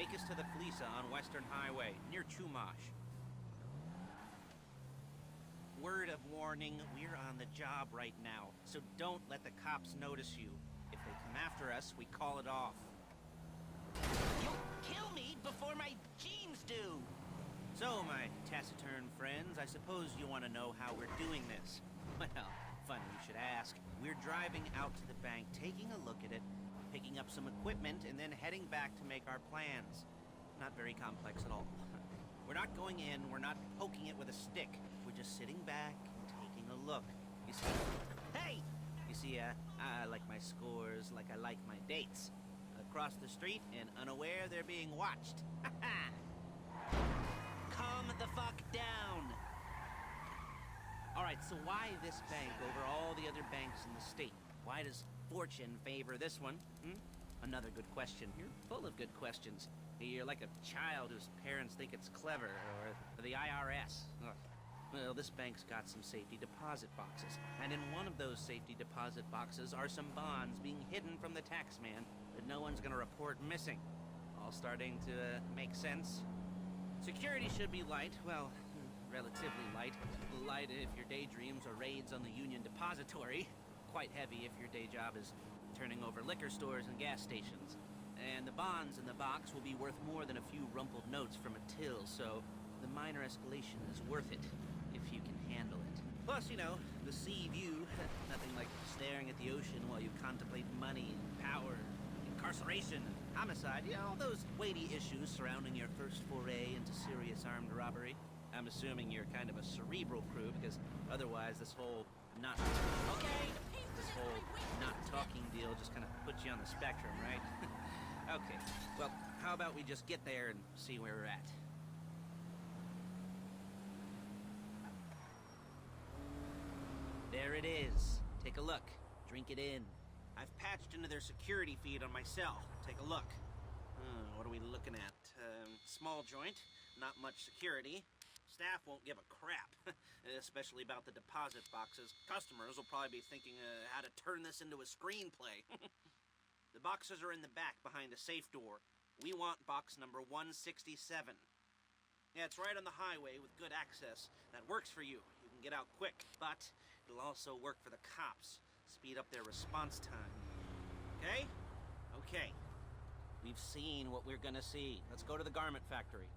Take us to the Felisa on Western Highway, near Chumash. Word of warning, we're on the job right now, so don't let the cops notice you. If they come after us, we call it off. You'll kill me before my jeans do! So, my taciturn friends, I suppose you want to know how we're doing this. Well, funny you should ask. We're driving out to the bank, taking a look at it, picking up some equipment, and then heading back to make our plans. Not very complex at all. We're not going in, we're not poking it with a stick. We're just sitting back and taking a look. You see... Hey! You see, I like my scores like I like my dates. Across the street and unaware they're being watched. Calm the fuck down! Alright, so why this bank over all the other banks in the state? Why does fortune favor this one? Another good question. You're full of good questions. You're like a child whose parents think it's clever, or the IRS. Ugh. Well, this bank's got some safety deposit boxes, and in one of those safety deposit boxes are some bonds being hidden from the tax man that no one's gonna report missing. All starting to make sense? Security should be light, well, relatively light. Light if your daydreams are raids on the Union Depository. Quite heavy if your day job is turning over liquor stores and gas stations. And the bonds in the box will be worth more than a few rumpled notes from a till, so the minor escalation is worth it, if you can handle it. Plus, you know, the sea view, nothing like staring at the ocean while you contemplate money and power, incarceration and homicide, you know, all those weighty issues surrounding your first foray into serious armed robbery. I'm assuming you're kind of a cerebral crew, because otherwise this whole not talking deal just kind of puts you on the spectrum, right? Okay, well, how about we just get there and see where we're at? There it is. Take a look. Drink it in. I've patched into their security feed on my cell. Take a look. What are we looking at? Small joint, not much security. Staff won't give a crap, especially about the deposit boxes. Customers will probably be thinking how to turn this into a screenplay. The boxes are in the back behind a safe door. We want box number 167. Yeah, it's right on the highway with good access. That works for you. You can get out quick, but it'll also work for the cops. Speed up their response time. Okay? Okay. We've seen what we're gonna see. Let's go to the garment factory.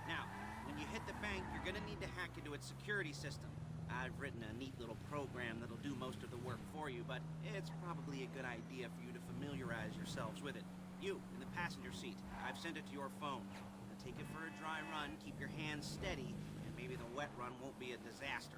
Now, when you hit the bank, you're gonna need to hack into its security system. I've written a neat little program that'll do most of the work for you, but it's probably a good idea for you to familiarize yourselves with it. You, in the passenger seat, I've sent it to your phone. Now take it for a dry run, keep your hands steady, and maybe the wet run won't be a disaster.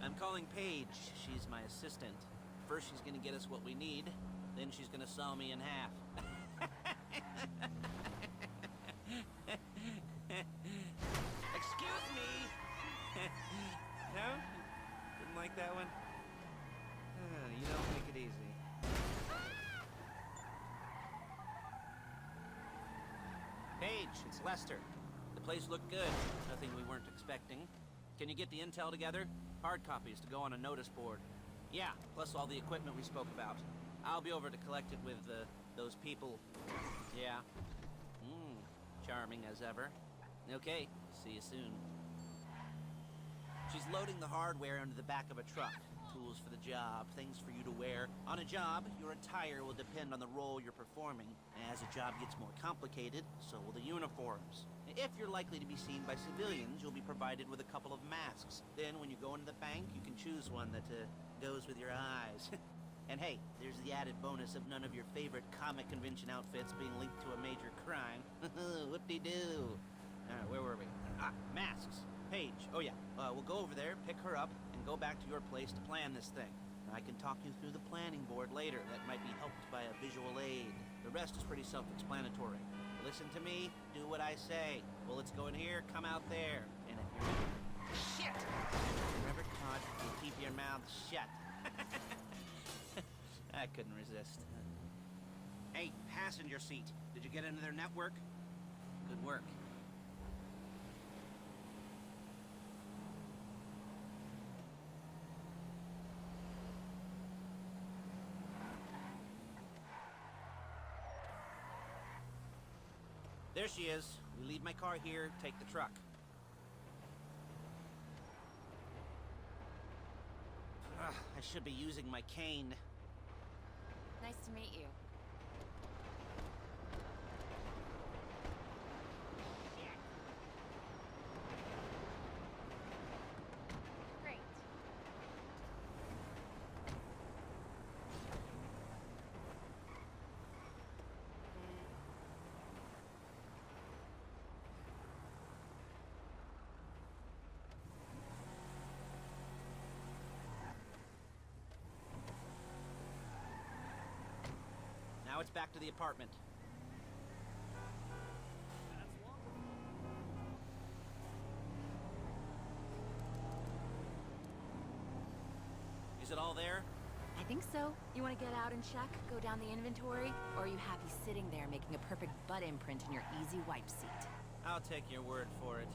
I'm calling Paige. She's my assistant. First she's gonna get us what we need, then she's gonna saw me in half. Excuse me! No? Didn't like that one? You don't make it easy. Paige, it's Lester. The place looked good. Nothing we weren't expecting. Can you get the intel together? Hard copies to go on a notice board. Yeah, plus all the equipment we spoke about. I'll be over to collect it with, those people. Yeah. Charming as ever. Okay, see you soon. She's loading the hardware into the back of a truck. Tools for the job, things for you to wear. On a job, your attire will depend on the role you're performing. As the job gets more complicated, so will the uniforms. If you're likely to be seen by civilians, you'll be provided with a couple of masks. Then when you go into the bank, you can choose one that goes with your eyes. And hey, there's the added bonus of none of your favorite comic convention outfits being linked to a major crime. Whoop-de-doo. Where were we? Ah, masks. Paige. Oh yeah, we'll go over there, pick her up, and go back to your place to plan this thing. I can talk you through the planning board later that might be helped by a visual aid. The rest is pretty self-explanatory. Listen to me, do what I say. Bullets go in here, come out there. And if you're... Shit! Remember, Todd, you keep your mouth shut. I couldn't resist. Hey, passenger seat. Did you get into their network? Good work. There she is. We leave my car here, take the truck. Ugh, I should be using my cane. Nice to meet you. Great. Now it's back to the apartment. Is it all there? I think so. You want to get out and check? Go down the inventory? Or are you happy sitting there making a perfect butt imprint in your easy wipe seat? I'll take your word for it.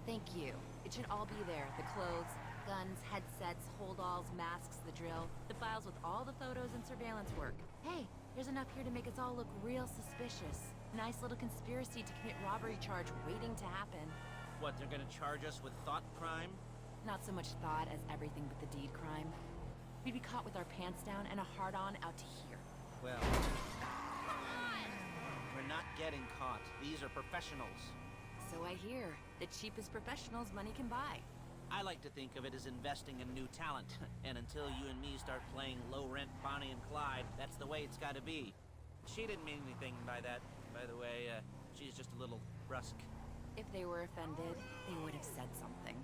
Thank you. It should all be there. The clothes, guns, headsets, hold-alls, masks, the drill, the files with all the photos and surveillance work. Hey, there's enough here to make us all look real suspicious. Nice little conspiracy to commit robbery charge waiting to happen. What, they're gonna charge us with thought crime? Not so much thought as everything but the deed crime. We'd be caught with our pants down and a hard-on out to here. Well, we're not getting caught. These are professionals. So I hear. The cheapest professionals money can buy. I like to think of it as investing in new talent. And until you and me start playing low-rent Bonnie and Clyde, that's the way it's gotta be. She didn't mean anything by that, by the way. She's just a little brusque. If they were offended, they would have said something.